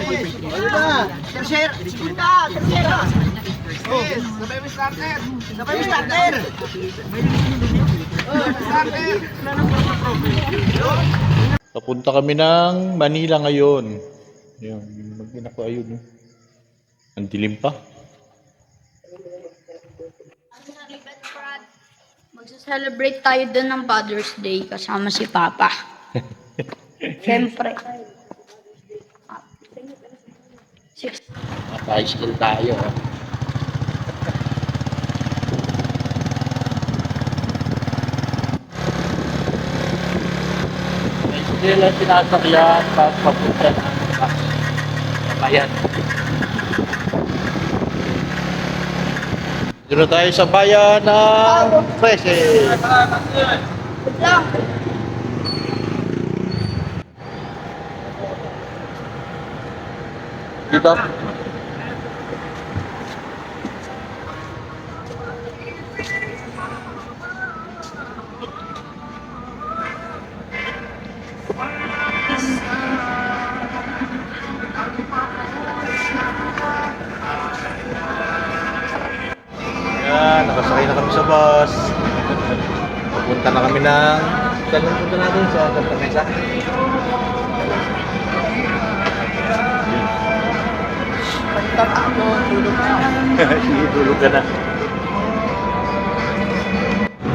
Tercer, segunda, tercera. Yes, sabay mo starter. Sabay mo starter. Starter. Papunta kami ng Manila ngayon. Yung mag-ina ko ayun. Ang dilim pa. Magsa-celebrate tayo doon ng Father's Day kasama si Papa. Siyempre. High school tayo. Hindi lang sinasakyan pag papunta ng bayan. Dito tayo sa bayan ng Trece. Good lang. Dito. Yan, nakasakay na kami sa bus. Papunta na kami ng... Saan na punta natin? Sa Santa Mesa? Pagtatapos, tulog na. Sige, tulog ka na.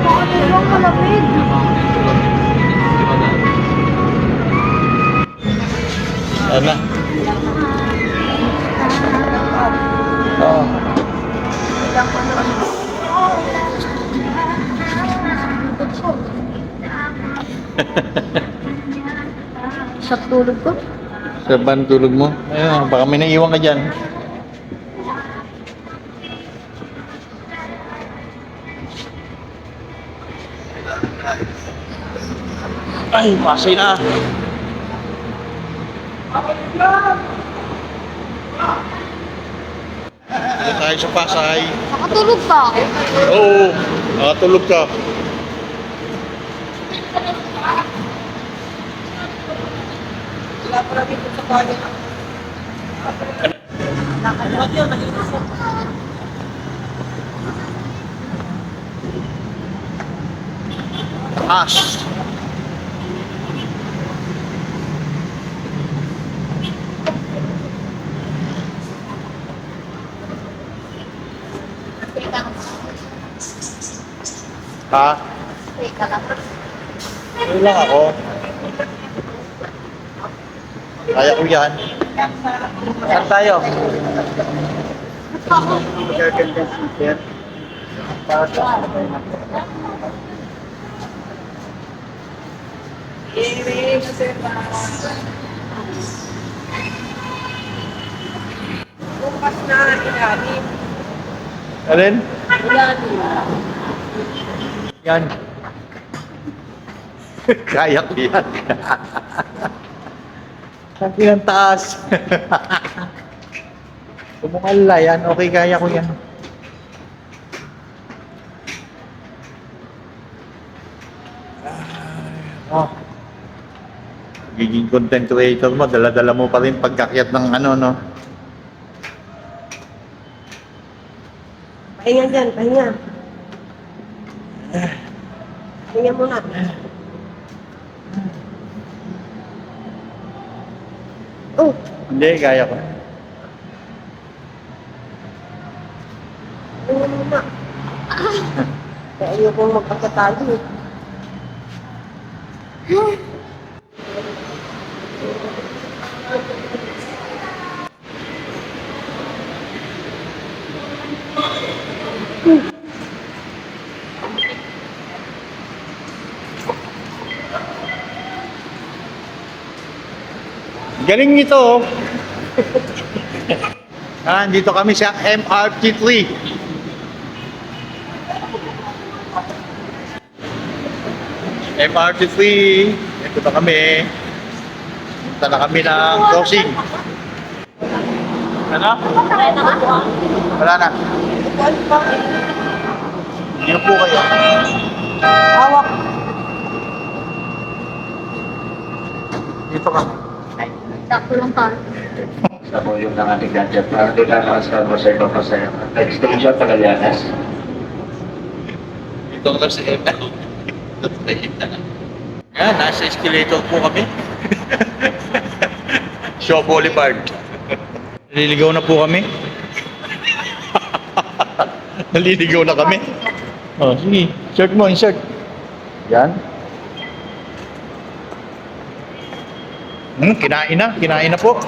Bakit tulog malapit? Saan na? Oo. Sa tulog ko? Sa ban tulog mo? Ayun, baka may naiwan ka dyan. Ay, Pasay na. Dito tayo sa Pasay. Nakatulog ka? Oo, nakatulog ka. As. Ha? Ano lang ako? Kaya ko yan. Saan tayo? Magagandang super. Para sa Bukas na ilalim. alin? Ilalim. Yan. Kaya ko yan. Sabi ng taas. Kumungala yan. Okay, kaya ko yan. Oh. Giging content creator mo, dala-dala mo pa rin pagkakyat ng ano, no? Pahinga dyan, pahinga. Pahinga muna. Oh, Hindi, kaya ko. pahinga muna. Kaya ayokong magpagkatalo. Galing nito, oh. Dito kami sa MRT3. MRT3. Ito na kami. Punta na kami ng crossing. Ano? Wala na. Hindi po kayo. Hawak. Sakto lang tayo. na po yung ng ating gadget. Para di ka nakasal mo sa ibang masaya. Next station, Pagalianes. Ito lang si ML. Yan, nasa escalator po kami. Shaw Boulevard. Naliligaw na po kami. Naliligaw na kami. Oh, sige. Insert mo, insert. Yan. Kinain na po.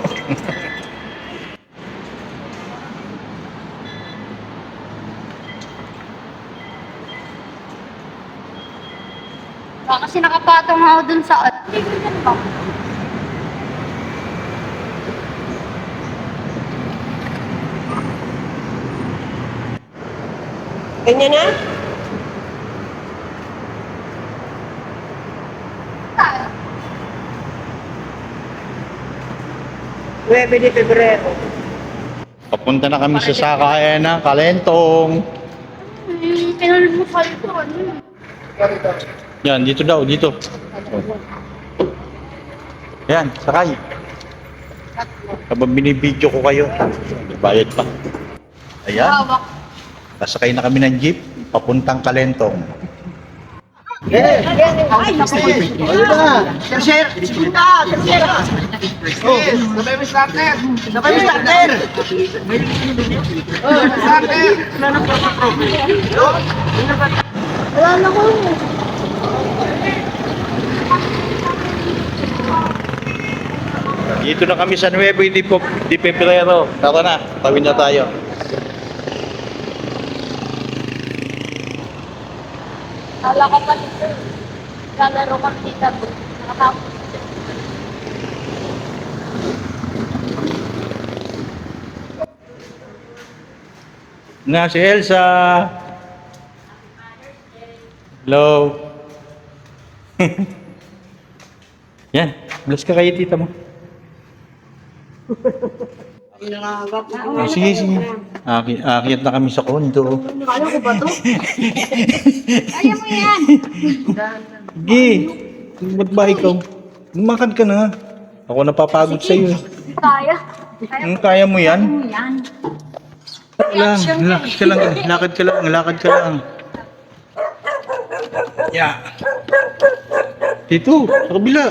Kasi nakapatong ako dun sa... Ganyan na? Nueve de Febrero. Papunta na kami sa sakayan ng Kalentong. Pinalumukal ko. Ano? Yan, dito daw, dito. Yan, sakay. Habang binibidyo ko kayo, bayad pa. Ayan, Hawak. kasakay na kami ng jeep, papuntang Kalentong. Yes! Ay, naku. Ano ba? Tercera! Punta! Tercera! Yes! Sabay mo starter! Sabay mo starter! Starter! Wala na ko. Dito na kami sa 9 de Pebrero. Tara na, tawid na tayo. Wala ka pa dito. Lalaro kang tita ko. Nakatapos. Na si Elsa. Hello. Yan, bless ka kayo tita mo. Oh, sige, sige. Akyat na kami sa kondo. Kala ko ba to? Kaya mo yan. Sige. Ba't ba ikaw? Lumakad ka na. Ako napapagod sa iyo. Kaya. Kaya mo yan? mo yan. Lakad ka lang. Lakad ka lang. Lakad ka lang. Yeah. Dito, sa kabila.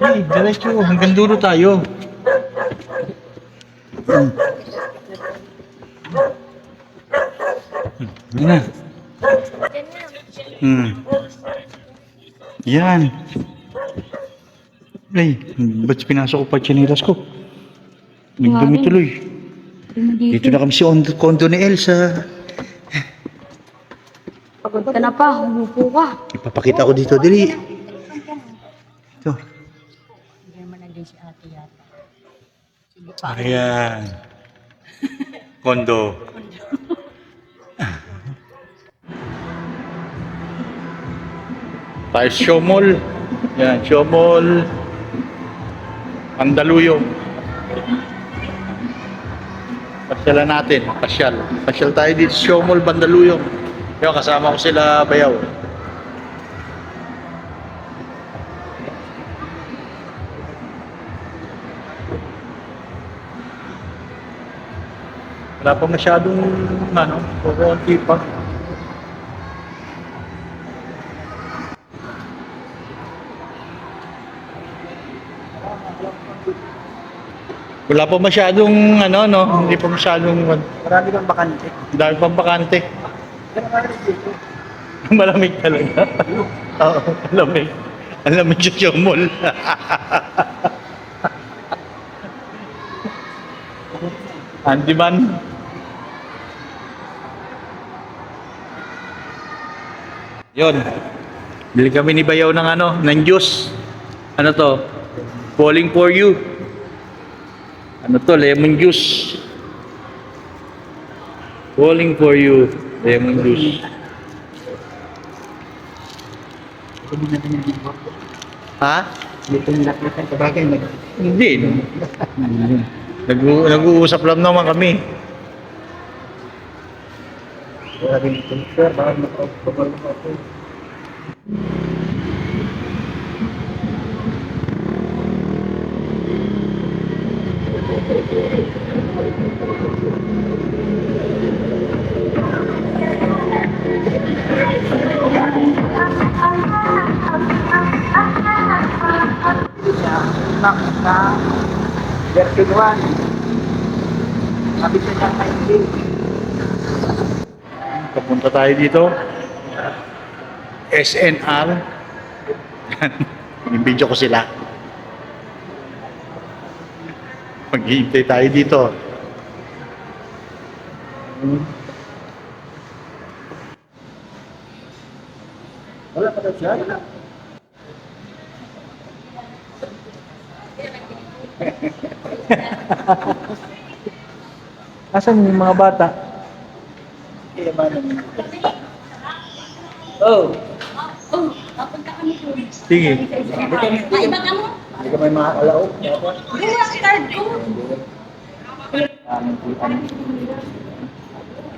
Hey, diretso. Hanggang dulo tayo. Yan na. Yan. Ay, ba't pinasok ko pa chinilas ko? Nagdumi tuloy. Dito na kami sa kondo ni Elsa. Pagod ka na pa. Umupo ka. Ipapakita ko dito, dili. Ito. Ayan. Kondo. Tayo Shomol. Yan, Shomol. Mandaluyong. Pasyalan natin. Pasyal. Pasyal tayo dito sa Shomol, Mandaluyong. Yung kasama ko sila Bayaw. Wala pa masyadong kukunti pa. Wala pa masyadong hindi pa masyadong Marami kang bakante. dahil pang bakante. Malamig talaga. Oo, malamig. Ang lamig sa mall. Andy man. Yon. Bili kami ni Bayaw ng juice. Ano to? Falling for you. Ano to? Lemon juice. Falling for you. Lemon juice. Ha? Dito yung laklatan. Kabagay, Hindi. Nag-uusap lang naman kami. wala rin ito. Sir, baka makapagpapalo ako. anak na version 1. Sabi siya niya 19. Papunta tayo dito. SNR. Yung-video ko sila. Maghihintay tayo dito. Wala pa daw siya. Wala. Asan yung mga bata? Oh, Oh, papunta kami po. Sige. Maiba ka mo? hindi ka may mga alaog. Buwa, card ko.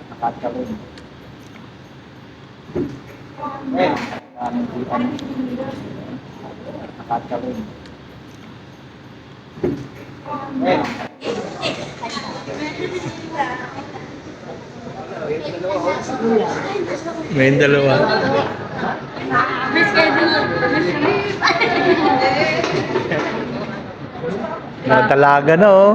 Nakatawin. Nakatawin. May dalawa. May schedule. Mga talaga na oh.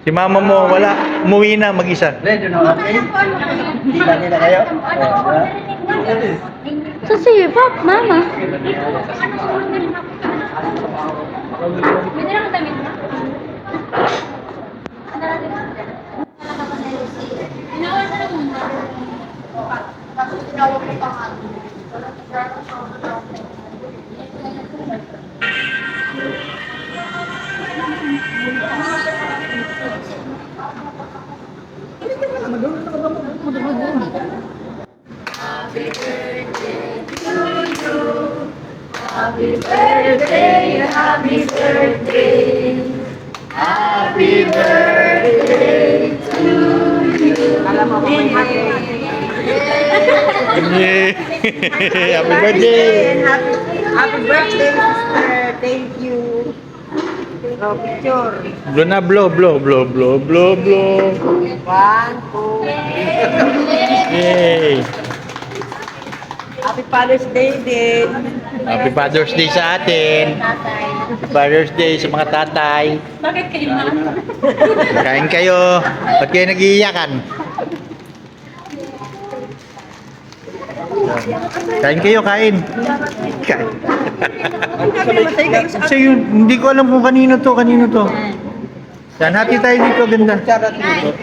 Si mama mo wala. Umuwi na mag-isa. Ready na okay? Lagi na kayo? Sa sipap, mama. Pwede lang damit mo? Inawan na lang muna. Tapos tinawag ko pa nga. Happy birthday, happy birthday, happy birthday to you. Alam mo, may happy Yay! Happy birthday! Happy birthday, sister. Thank you. Oh, picture. Blow na blow, blow, blow, blow, blow, blow. 1, 2. Yay! Happy Father's Day din. Happy Father's Day sa atin. Happy Father's Day sa mga tatay. Bakit kayo na? Kain kayo. Ba't kayo nag-iiyakan? Kain kayo, kain. Kain. Kasi yun, hindi ko alam kung kanino to. Yan, hati tayo dito, ganda. Charot dito.